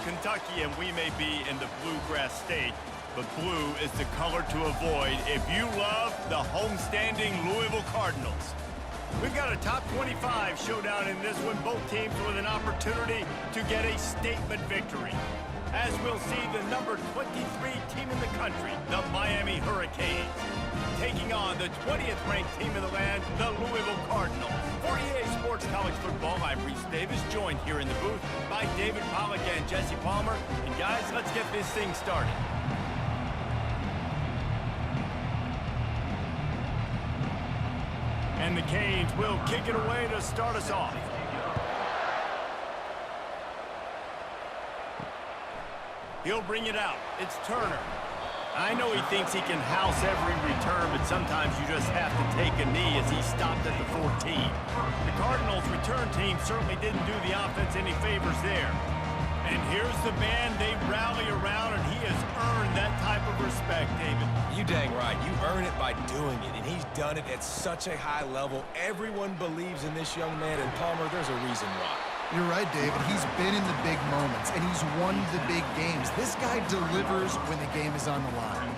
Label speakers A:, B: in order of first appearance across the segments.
A: Kentucky, and we may be in the bluegrass state, but blue is the color to avoid if you love the homestanding Louisville Cardinals. We've got a top 25 showdown in this one, both teams with an opportunity to get a statement victory. As we'll see the number 23 team in the country, the Miami Hurricanes, taking on the 20th ranked team in the land, the Louisville Cardinals. For EA Sports College Football, I'm Reese Davis, joined here in the booth by David Pollack and Jesse Palmer. And guys, let's get this thing started. And the Canes will kick it away to start us off. He'll bring it out. It's Turner. I know he thinks he can house every return, but sometimes you just have to take a knee as he stopped at the 14. The Cardinals' return team certainly didn't do the offense any favors there. And here's the man they rally around, and he has earned that type of respect, David.
B: You dang right. You earn it by doing it, and he's done it at such a high level. Everyone believes in this young man, and Palmer, there's a reason why.
C: You're right, David. He's been in the big moments, and he's won the big games. This guy delivers when the game is on the line.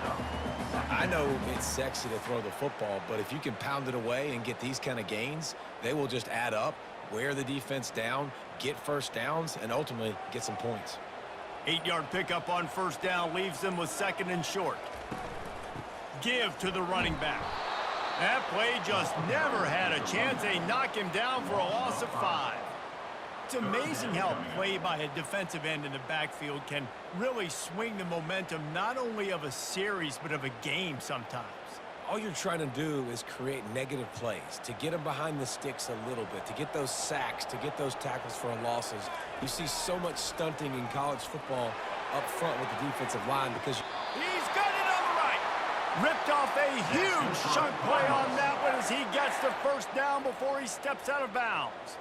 B: I know it's sexy to throw the football, but if you can pound it away and get these kind of gains, they will just add up, wear the defense down, get first downs, and ultimately get some points.
A: 8-yard pickup on first down leaves them with second and short. Give to the running back. That play just never had a chance. They knock him down for a loss of 5. It's amazing how a play by a defensive end in the backfield can really swing the momentum not only of a series but of a game sometimes.
B: All you're trying to do is create negative plays, to get them behind the sticks a little bit, to get those sacks, to get those tackles for losses. You see so much stunting in college football up front with the defensive line because...
A: He's got it on the right. Ripped off a huge chunk play on that one as he gets the first down before he steps out of bounds.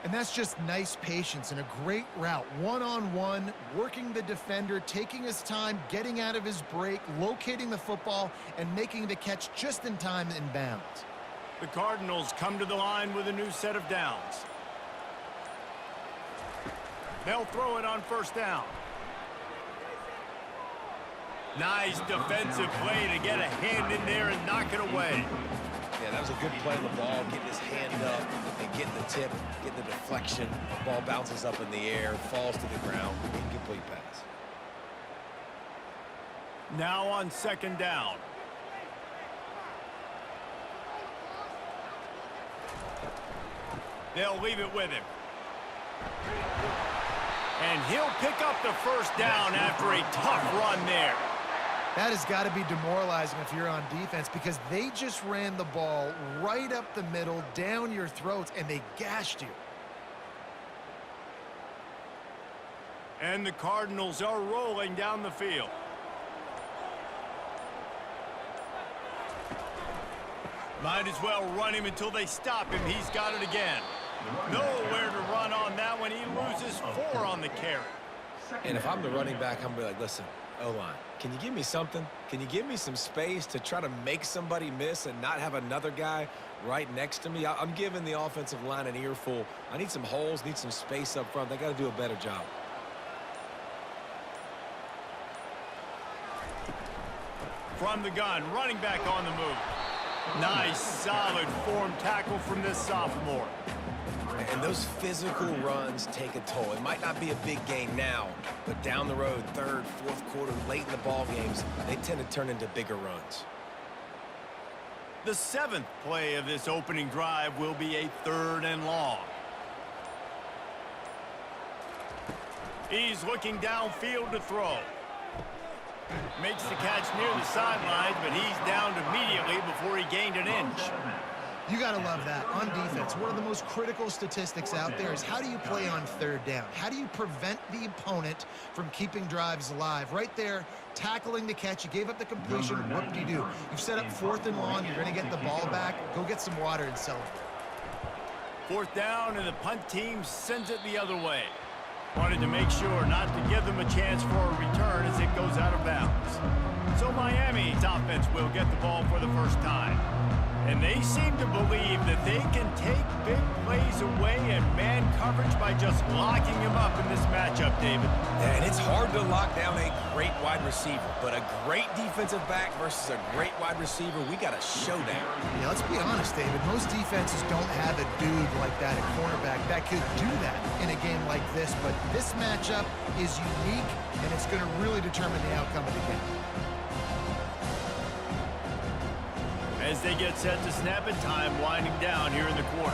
C: And that's just nice patience and a great route. One-on-one, working the defender, taking his time, getting out of his break, locating the football, and making the catch just in time in bounds.
A: The Cardinals come to the line with a new set of downs. They'll throw it on first down. Nice defensive play to get a hand in there and knock it away.
B: Yeah, that was a good play on the ball, getting his hand up and getting the tip, getting the deflection. The ball bounces up in the air, falls to the ground, incomplete pass.
A: Now on second down. They'll leave it with him. And he'll pick up the first down after a tough run there.
C: That has got to be demoralizing if you're on defense because they just ran the ball right up the middle, down your throats, and they gashed you.
A: And the Cardinals are rolling down the field. Might as well run him until they stop him. He's got it again. Nowhere to run on that one. He loses 4 on the carry.
B: And if I'm the running back, I'm going to be like, listen, O-line, can you give me something? Can you give me some space to try to make somebody miss and not have another guy right next to me? I'm giving the offensive line an earful. I need some holes, need some space up front. They got to do a better job.
A: From the gun, running back on the move. Nice, solid form tackle from this sophomore.
B: And those physical runs take a toll. It might not be a big gain now, but down the road, third, fourth quarter, late in the ball games, they tend to turn into bigger runs.
A: The 7th play of this opening drive will be a 3rd and long. He's looking downfield to throw. Makes the catch near the sidelines, but he's downed immediately before he gained an inch.
C: You got to love that. On defense, one of the most critical statistics out there is how do you play on 3rd down? How do you prevent the opponent from keeping drives alive? Right there, tackling the catch. You gave up the completion. What do? You've set up 4th and long. You're going to get the ball back. Go get some water and celebrate.
A: 4th down, and the punt team sends it the other way. Wanted to make sure not to give them a chance for a return as it goes out of bounds. So Miami's offense will get the ball for the first time. And they seem to believe that they can take big plays away in man coverage by just locking him up in this matchup, David.
B: Yeah, and it's hard to lock down a great wide receiver, but a great defensive back versus a great wide receiver, we got a showdown.
C: Yeah, let's be honest, David. Most defenses don't have a dude like that at cornerback that could do that in a game like this, but this matchup is unique, and it's going to really determine the outcome of the game.
A: As they get set to snap it, time winding down here in the quarter.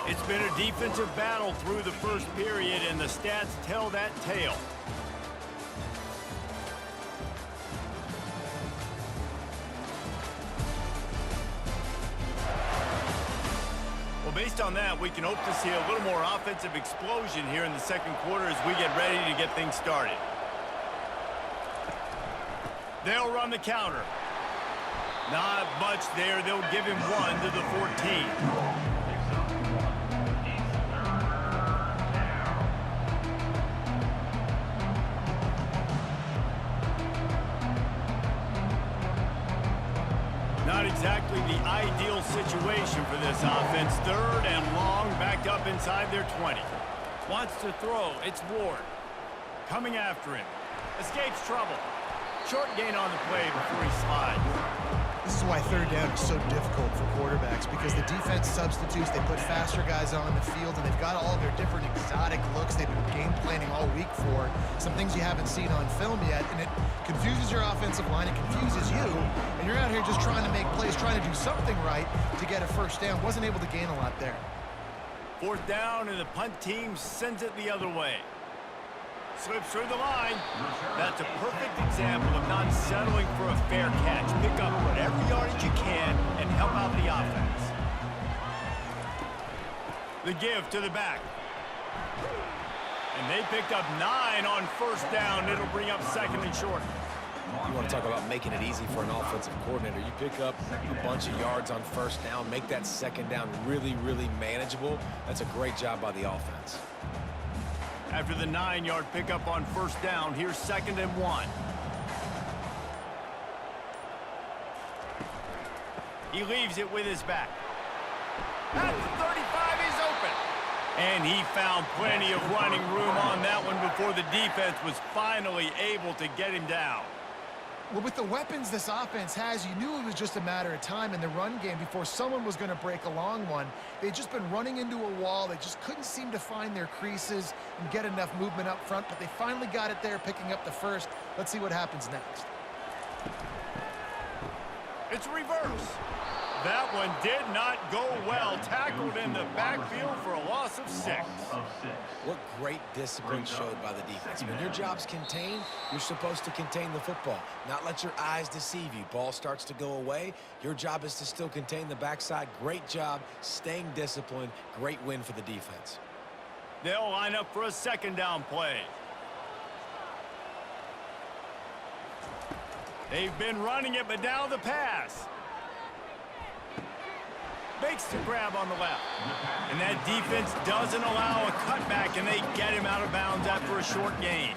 A: It's been a defensive battle through the first period, and the stats tell that tale. Based on that, we can hope to see a little more offensive explosion here in the second quarter as we get ready to get things started. They'll run the counter. Not much there. They'll give him 1 to the 14. Not exactly the ideal situation for this offense. 3rd and long, backed up inside their 20. Wants to throw. It's Ward. Coming after him. Escapes trouble. Short gain on the play before he slides.
C: This is why 3rd down is so difficult for quarterbacks, because the defense substitutes, they put faster guys on the field, and they've got all their different exotic looks they've been game planning all week for, some things you haven't seen on film yet, and it confuses your offensive line, it confuses you, and you're out here just trying to make plays, trying to do something right to get a first down. Wasn't able to gain a lot there.
A: 4th down, and the punt team sends it the other way. Slips through the line. That's a perfect example of not settling for a fair catch. Pick up whatever yardage you can and help out the offense. The give to the back. And they picked up 9 on 1st down. It'll bring up 2nd and short.
B: You want to talk about making it easy for an offensive coordinator. You pick up a bunch of yards on 1st down, make that 2nd down really, really manageable. That's a great job by the offense.
A: After the 9-yard pickup on 1st down, here's 2nd and 1. He leaves it with his back. At the 35, he's open. And he found plenty of running room on that one before the defense was finally able to get him down.
C: Well, with the weapons this offense has, you knew it was just a matter of time in the run game before someone was going to break a long one. They'd just been running into a wall. They just couldn't seem to find their creases and get enough movement up front, but they finally got it there, picking up the 1st. Let's see what happens next.
A: It's reverse. That one did not go well. Tackled in the backfield for a loss of 6.
B: What great discipline showed by the defense. When your job's contained, you're supposed to contain the football, not let your eyes deceive you. Ball starts to go away. Your job is to still contain the backside. Great job staying disciplined. Great win for the defense.
A: They'll line up for a 2nd down play. They've been running it, but now the pass. Makes the grab on the left. And that defense doesn't allow a cutback, and they get him out of bounds after a short gain.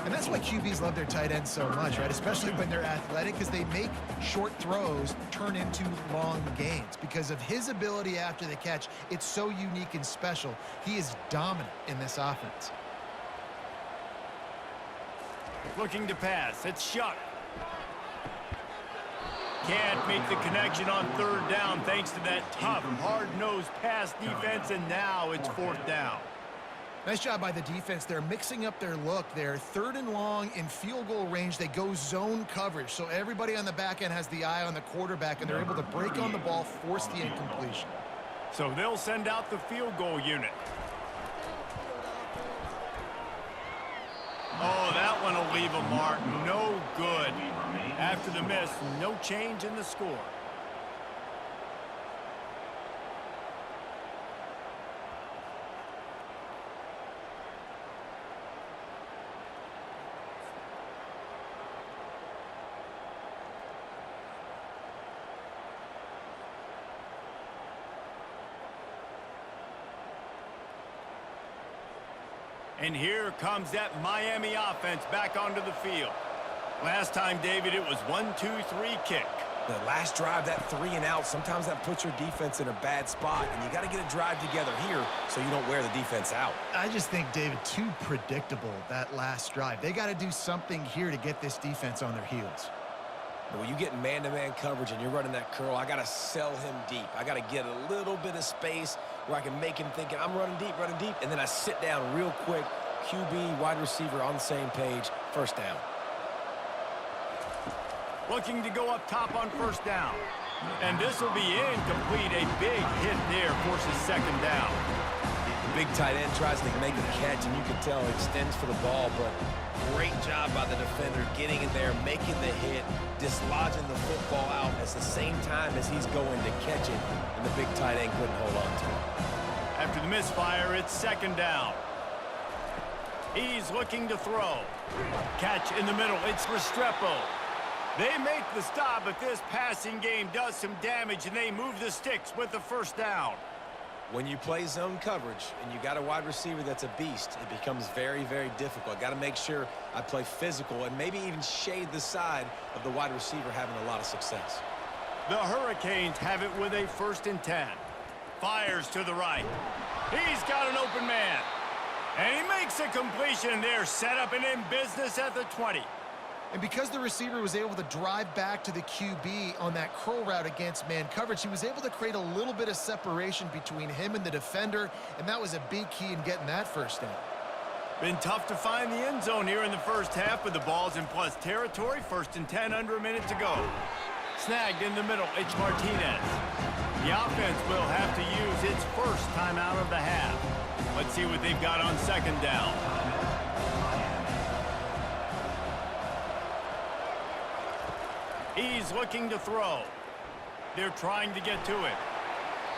C: And that's why QBs love their tight ends so much, right? Especially when they're athletic, because they make short throws turn into long gains. Because of his ability after the catch, it's so unique and special. He is dominant in this offense.
A: Looking to pass. It's Shuck. Can't make the connection on 3rd down thanks to that tough, hard-nosed pass defense, and now it's 4th down.
C: Nice job by the defense. They're mixing up their look. They're 3rd and long in field goal range. They go zone coverage, so everybody on the back end has the eye on the quarterback, and they're able to break on the ball, force the incompletion.
A: So they'll send out the field goal unit. Oh, that one will leave a mark. No good. After the miss, no change in the score. And here comes that Miami offense back onto the field. Last time, David, it was 1-2-3 kick.
B: The last drive, that 3 and out, sometimes that puts your defense in a bad spot, and you got to get a drive together here so you don't wear the defense out.
C: I just think, David, too predictable, that last drive. They got to do something here to get this defense on their heels.
B: When you get man-to-man coverage and you're running that curl, I got to sell him deep. I got to get a little bit of space where I can make him thinking, I'm running deep, and then I sit down real quick. QB, wide receiver on the same page, first down.
A: Looking to go up top on first down. And this will be incomplete. A big hit there forces second down.
B: The big tight end tries to make a catch, and you can tell he extends for the ball, but great job by the defender getting in there, making the hit, dislodging the football out at the same time as he's going to catch it, and the big tight end couldn't hold on to it.
A: After the misfire, it's second down. He's looking to throw. Catch in the middle. It's Restrepo. They make the stop, but this passing game does some damage, and they move the sticks with the first down.
B: When you play zone coverage and you got a wide receiver that's a beast, it becomes very, very difficult. Got to make sure I play physical and maybe even shade the side of the wide receiver having a lot of success.
A: The Hurricanes have it with a 1st and 10. Fires to the right. He's got an open man. And he makes a completion there, set up and in business at the 20.
C: And because the receiver was able to drive back to the QB on that curl route against man coverage, he was able to create a little bit of separation between him and the defender, and that was a big key in getting that first down.
A: Been tough to find the end zone here in the first half, but the ball's in plus territory. 1st and 10, under a minute to go. Snagged in the middle, it's Martinez. The offense will have to use its first timeout of the half. Let's see what they've got on second down. He's looking to throw. They're trying to get to it.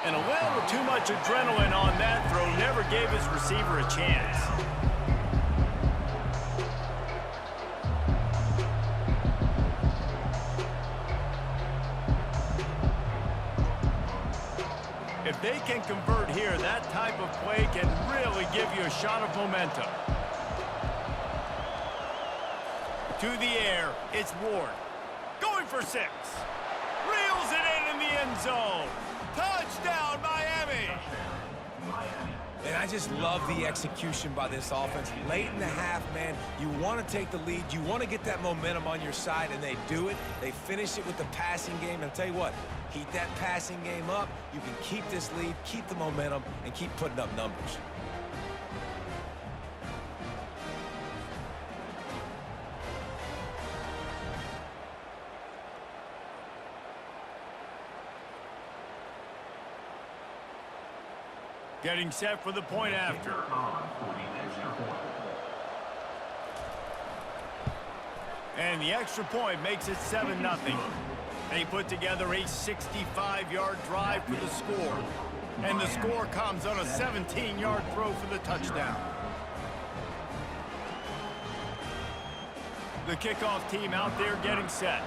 A: And a little too much adrenaline on that throw. Never gave his receiver a chance. If they can convert here, that type of play can really give you a shot of momentum. To the air, it's Ward. Going for 6. Reels it in the end zone. Touchdown, Miami.
B: And I just love the execution by this offense. Late in the half, man, you want to take the lead. You want to get that momentum on your side, and they do it. They finish it with the passing game. And I'll tell you what, keep that passing game up. You can keep this lead, keep the momentum, and keep putting up numbers.
A: Getting set for the point after. And the extra point makes it 7-0. They put together a 65-yard drive for the score. And the score comes on a 17-yard throw for the touchdown. The kickoff team out there getting set.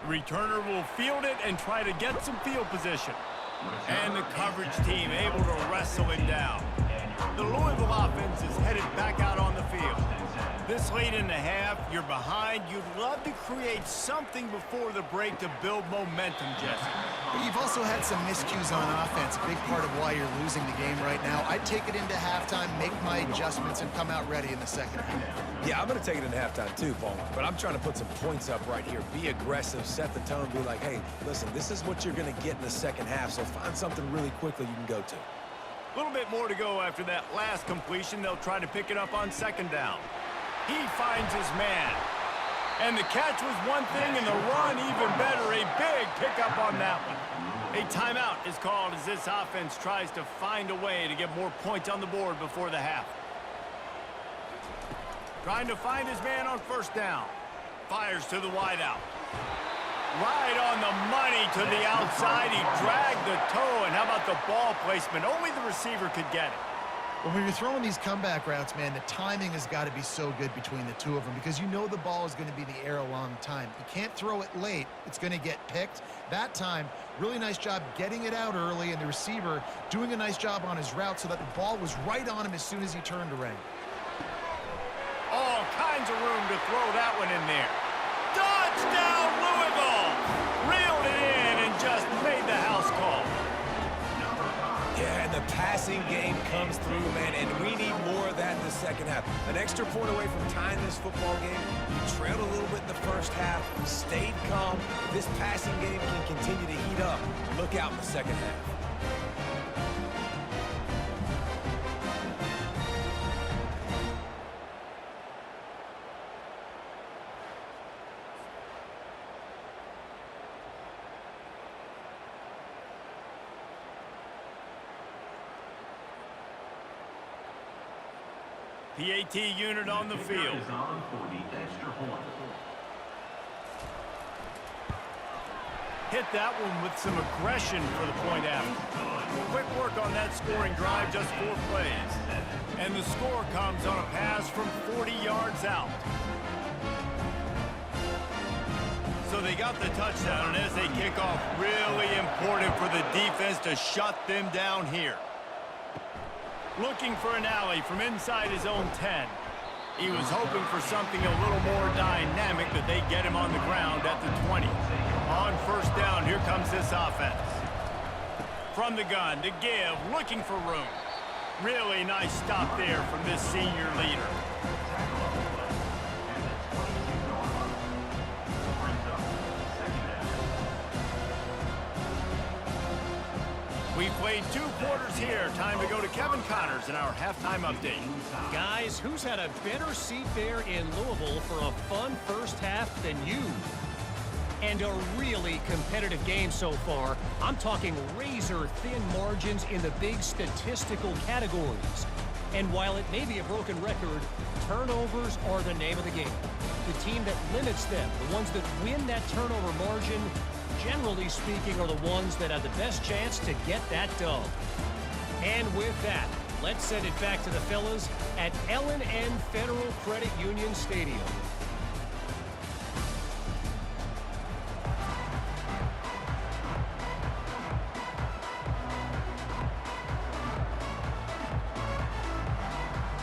A: Returner will field it and try to get some field position. And the coverage team able to wrestle him down. The Louisville offense is headed back out on the field. This late in the half, you're behind. You'd love to create something before the break to build momentum, Jesse.
C: But you've also had some miscues on offense, a big part of why you're losing the game right now. I'd take it into halftime, make my adjustments, and come out ready in the second half.
B: Yeah, I'm going to take it into halftime too, Paul. But I'm trying to put some points up right here. Be aggressive, set the tone, be like, hey, listen, this is what you're going to get in the second half, so find something really quickly you can go to.
A: A little bit more to go after that last completion. They'll try to pick it up on second down. He finds his man. And the catch was one thing, and the run even better. A big pickup on that one. A timeout is called as this offense tries to find a way to get more points on the board before the half. Trying to find his man on first down. Fires to the wideout. Right on the money to the outside. He dragged the toe, and how about the ball placement? Only the receiver could get it.
C: Well, when you're throwing these comeback routes, man, the timing has got to be so good between the two of them because you know the ball is going to be in the air a long time. You can't throw it late. It's going to get picked. That time, really nice job getting it out early, and the receiver doing a nice job on his route so that the ball was right on him as soon as he turned around.
A: All kinds of room to throw that one in there. Touchdown, Louisville! Reeled it in and just made the house call.
B: Yeah, and the passing game comes through, man, and we need more of that in the second half. An extra point away from tying this football game. You trailed a little bit in the first half, stayed calm. If this passing game can continue to heat up, look out in the second half.
A: PAT unit on the field. Hit that one with some aggression for the point after. Quick work on that scoring drive, just 4 plays. And the score comes on a pass from 40 yards out. So they got the touchdown, and as they kick off, really important for the defense to shut them down here. Looking for an alley from inside his own 10. He was hoping for something a little more dynamic, but they get him on the ground at the 20. On first down, here comes this offense. From the gun to give, looking for room. Really nice stop there from this senior leader. We played 2 quarters here. Time to go to Kevin Connors in our halftime update.
D: Guys, who's had a better seat there in Louisville for a fun first half than you? And a really competitive game so far. I'm talking razor-thin margins in the big statistical categories. And while it may be a broken record, turnovers are the name of the game. The team that limits them, the ones that win that turnover margin, generally speaking, are the ones that have the best chance to get that dub. And with that, let's send it back to the fellas at L&N Federal Credit Union Stadium.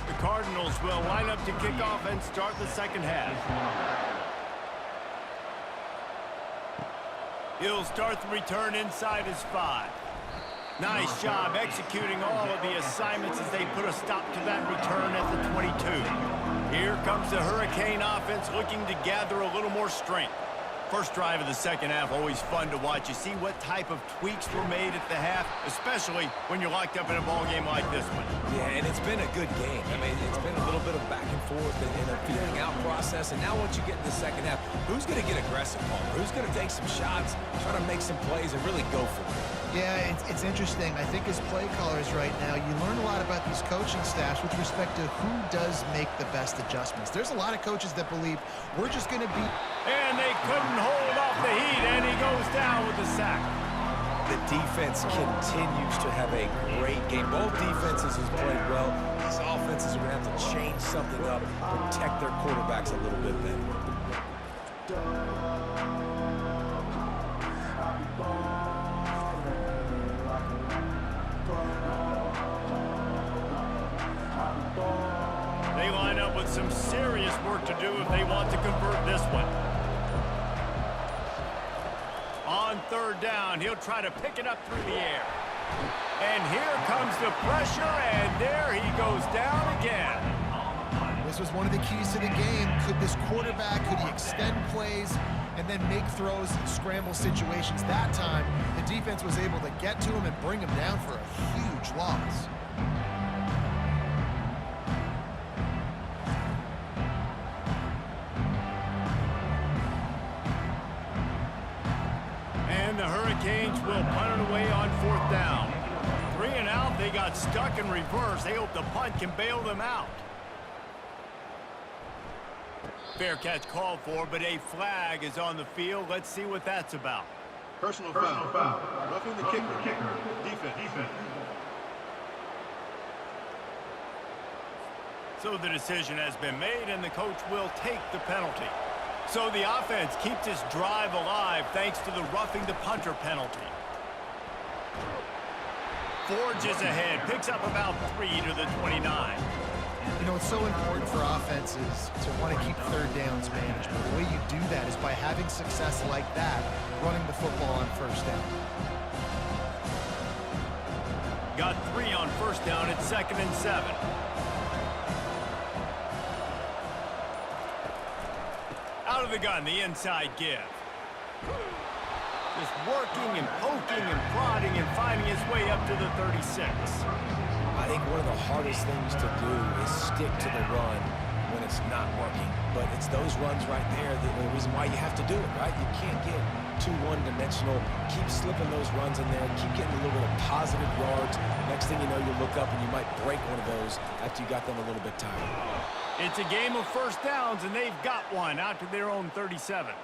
A: The Cardinals will line up to kick off and start the second half. He'll start the return inside his 5. Nice job executing all of the assignments as they put a stop to that return at the 22. Here comes the Hurricane offense looking to gather a little more strength. First drive of the second half, always fun to watch. You see what type of tweaks were made at the half, especially when you're locked up in a ball game like this one.
B: Yeah, and it's been a good game. I mean, it's been a little bit of back and forth and a feeling out process. And now once you get in the second half, who's going to get aggressive, Palmer? Who's going to take some shots, try to make some plays, and really go for it?
C: Yeah, it's interesting. I think as play callers right now, you learn a lot about these coaching staffs with respect to who does make the best adjustments. There's a lot of coaches that believe we're just going to beat.
A: And they couldn't hold off the heat, and he goes down with the sack.
B: The defense continues to have a great game. Both defenses have played well. These offenses are going to have to change something up, protect their quarterbacks a little bit better.
A: They line up with some serious work to do if they want to convert this one. On third down, he'll try to pick it up through the air. And here comes the pressure, and there he goes down again.
C: This was one of the keys to the game. Could this quarterback, could he extend plays and then make throws in scramble situations? That time, the defense was able to get to him and bring him down for a huge loss.
A: And the Hurricanes will punt it away on fourth down. 3 and out, they got stuck in reverse. They hope the punt can bail them out. Fair catch called for, but a flag is on the field. Let's see what that's about.
E: Personal foul. Roughing the kicker. Defense.
A: So the decision has been made, and the coach will take the penalty. So the offense keeps this drive alive thanks to the roughing the punter penalty. Forges ahead, picks up about 3 to the 29.
C: You know, it's so important for offenses to want to keep third downs manageable. The way you do that is by having success like that, running the football on first down.
A: Got 3 on first down. It's 2nd and 7. Out of the gun, the inside give. Just working and poking and prodding and finding his way up to the 36.
B: I think one of the hardest things to do is stick to the run when it's not working. But it's those runs right there that are the reason why you have to do it, right? You can't get too one-dimensional. Keep slipping those runs in there. Keep getting a little bit of positive yards. Next thing you know, you look up and you might break one of those after you got them a little bit tired.
A: It's a game of first downs, and they've got one out to their own 37.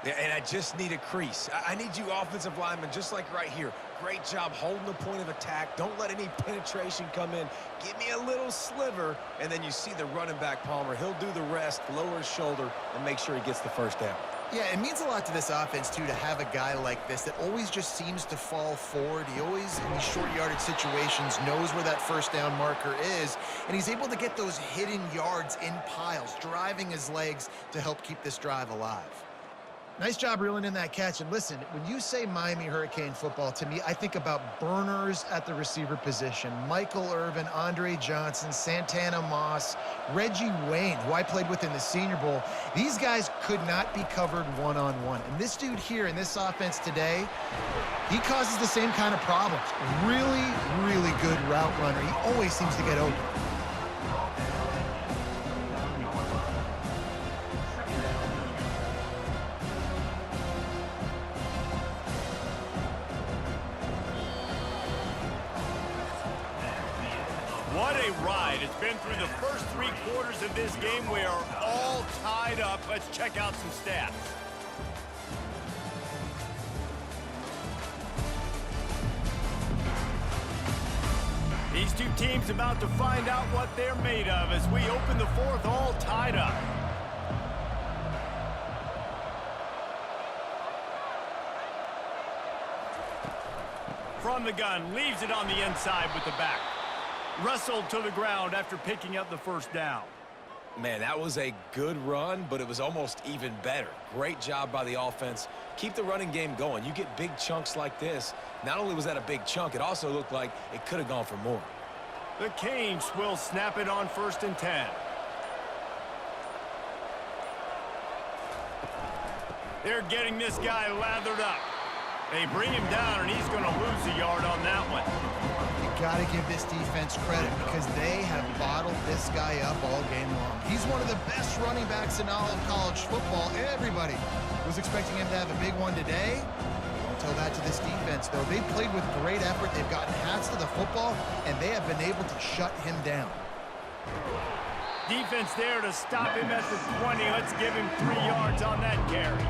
B: Yeah, and I just need a crease. I need you offensive linemen, just like right here. Great job holding the point of attack. Don't let any penetration come in. Give me a little sliver, and then you see the running back, Palmer. He'll do the rest, lower his shoulder, and make sure he gets the first down.
C: Yeah, it means a lot to this offense, too, to have a guy like this that always just seems to fall forward. He always, in these short yardage situations, knows where that first down marker is, and he's able to get those hidden yards in piles, driving his legs to help keep this drive alive. Nice job reeling in that catch. And listen, when you say Miami Hurricane football, to me, I think about burners at the receiver position. Michael Irvin, Andre Johnson, Santana Moss, Reggie Wayne, who I played with in the Senior Bowl. These guys could not be covered one-on-one. And this dude here in this offense today, he causes the same kind of problems. Really, really good route runner. He always seems to get open.
A: What a ride. It's been through the first 3 quarters of this game. We are all tied up. Let's check out some stats. These two teams about to find out what they're made of as we open the 4th all tied up. From the gun, leaves it on the inside with the back. Wrestled to the ground after picking up the first down.
B: Man, that was a good run, but it was almost even better. Great job by the offense. Keep the running game going. You get big chunks like this. Not only was that a big chunk, it also looked like it could have gone for more.
A: The Canes will snap it on 1st and 10. They're getting this guy lathered up. They bring him down, and he's going to lose a yard on that one.
C: You got to give this defense credit because they have bottled this guy up all game long. He's one of the best running backs in all of college football. Everybody was expecting him to have a big one today. Don't tell that to this defense, though. They played with great effort. They've gotten hats to the football, and they have been able to shut him down.
A: Defense there to stop him at the 20. Let's give him 3 yards on that carry.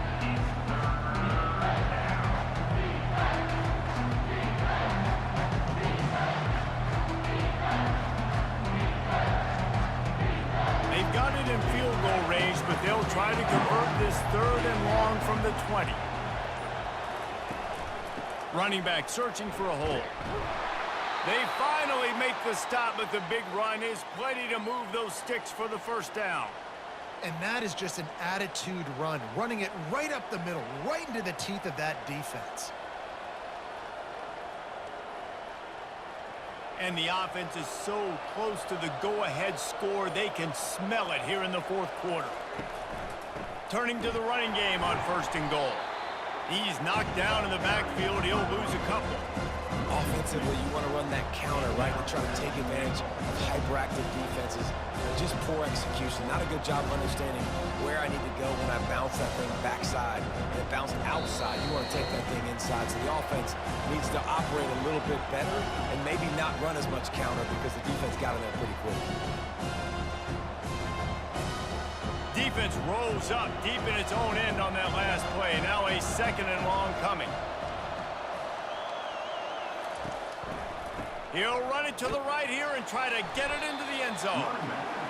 A: They've got it in field goal range, but they'll try to convert this 3rd and long from the 20. Running back searching for a hole. They finally make the stop, but the big run is plenty to move those sticks for the first down.
C: And that is just an attitude run, running it right up the middle, right into the teeth of that defense.
A: And the offense is so close to the go-ahead score, they can smell it here in the 4th quarter. Turning to the running game on 1st and goal. He's knocked down in the backfield. He'll lose a couple.
B: Offensively, you want to run that counter, right, and try to take advantage of hyperactive defenses. Just poor execution. Not a good job understanding where I need to go when I bounce that thing backside and it bounced outside. You want to take that thing inside. So the offense needs to operate a little bit better and maybe not run as much counter because the defense got in there pretty quick.
A: Defense rolls up deep in its own end on that last play. Now a 2nd and long coming. He'll run it to the right here and try to get it into the end zone.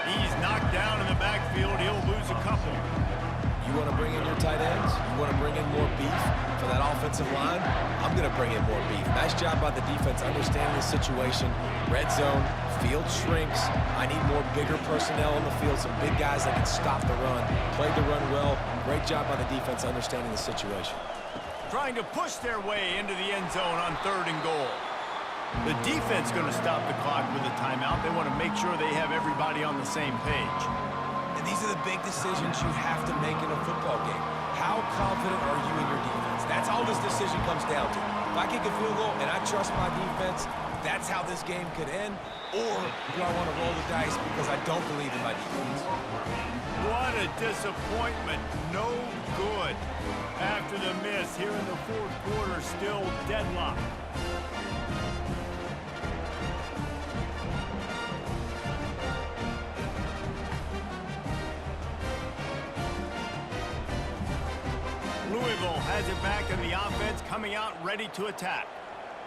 A: He's knocked down in the backfield. He'll lose a couple.
B: You want to bring in your tight ends? You want to bring in more beef for that offensive line? I'm going to bring in more beef. Nice job by the defense understanding the situation. Red zone, field shrinks. I need more bigger personnel on the field, some big guys that can stop the run. Played the run well. Great job by the defense understanding the situation.
A: Trying to push their way into the end zone on 3rd and goal. The defense going to stop the clock with a timeout. They want to make sure they have everybody on the same page.
B: And these are the big decisions you have to make in a football game. How confident are you in your defense? That's all this decision comes down to. If I kick a field goal and I trust my defense, that's how this game could end. Or do I want to roll the dice because I don't believe in my defense?
A: What a disappointment. No good. After the miss here in the 4th quarter, still deadlocked. Louisville has it back in the offense, coming out ready to attack.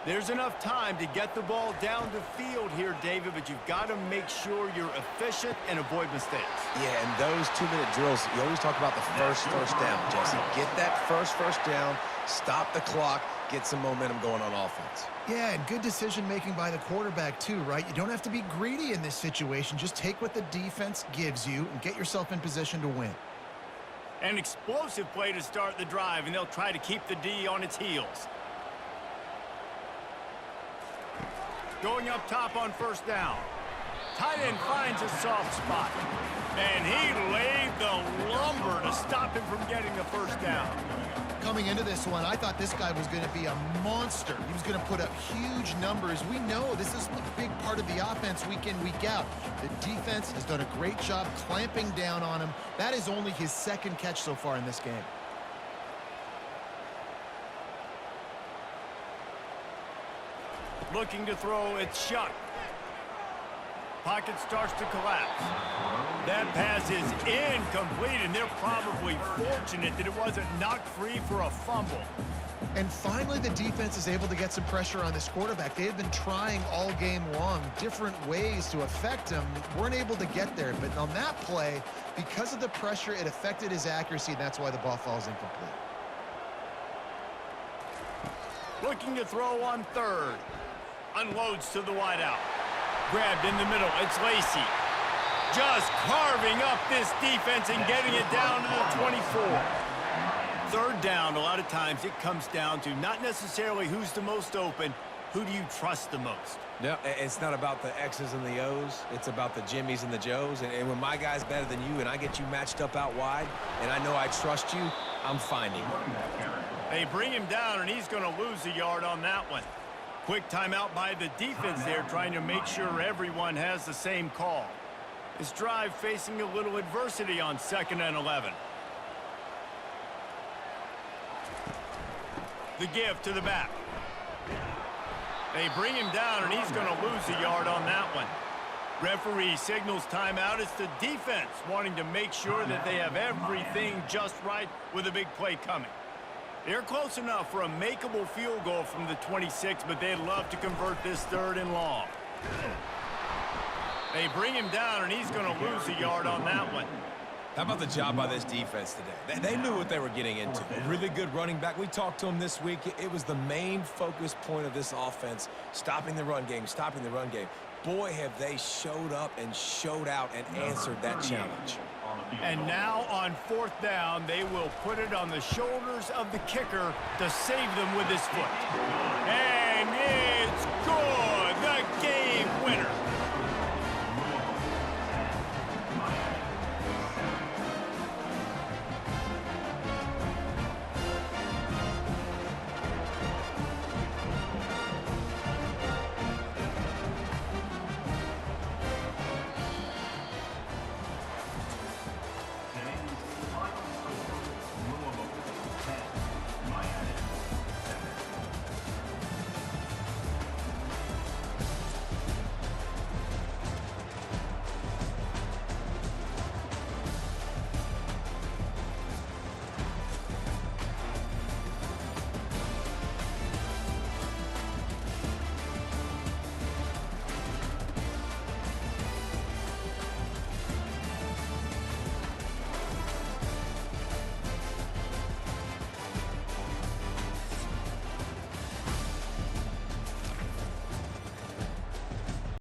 A: There's enough time to get the ball down the field here, David, but you've got to make sure you're efficient and avoid mistakes.
B: Yeah, and those 2-minute drills, you always talk about the first down, Jesse. Get that first down, stop the clock, get some momentum going on offense.
C: Yeah, and good decision-making by the quarterback, too, right? You don't have to be greedy in this situation. Just take what the defense gives you and get yourself in position to win.
A: An explosive play to start the drive, and they'll try to keep the D on its heels. Going up top on 1st down. Tight end finds a soft spot. And he laid the lumber to stop him from getting the 1st down.
C: Coming into this one, I thought this guy was going to be a monster. He was going to put up huge numbers. We know this is a big part of the offense week in, week out. The defense has done a great job clamping down on him. That is only his 2nd catch so far in this game.
A: Looking to throw, it's Shuck. Pocket starts to collapse. That pass is incomplete, and they're probably fortunate that it wasn't knocked free for a fumble.
C: And finally, the defense is able to get some pressure on this quarterback. They have been trying all game long different ways to affect him. Weren't able to get there, but on that play, because of the pressure, it affected his accuracy, and that's why the ball falls incomplete.
A: Looking to throw on 3rd. Unloads to the wideout. Grabbed in the middle. It's Lacey. Just carving up this defense and getting it down to the 24. 3rd down, a lot of times it comes down to not necessarily who's the most open, who do you trust the most?
B: No, it's not about the X's and the O's. It's about the Jimmys and the Joes. And when my guy's better than you and I get you matched up out wide and I know I trust you, I'm finding him.
A: They bring him down, and he's going to lose a yard on that one. Quick timeout by the defense there, trying to make sure everyone has the same call. This drive facing a little adversity on 2nd and 11. The give to the back. They bring him down, and he's going to lose a yard on that one. Referee signals timeout. It's the defense wanting to make sure that they have everything just right with a big play coming. They're close enough for a makeable field goal from the 26, but they'd love to convert this 3rd and long. They bring him down, and he's going to lose a yard on that one.
B: How about the job by this defense today? They knew what they were getting into. A really good running back. We talked to him this week. It was the main focus point of this offense, stopping the run game, stopping the run game. Boy, have they showed up and showed out and answered that challenge.
A: And now on 4th down, they will put it on the shoulders of the kicker to save them with his foot. And it's good.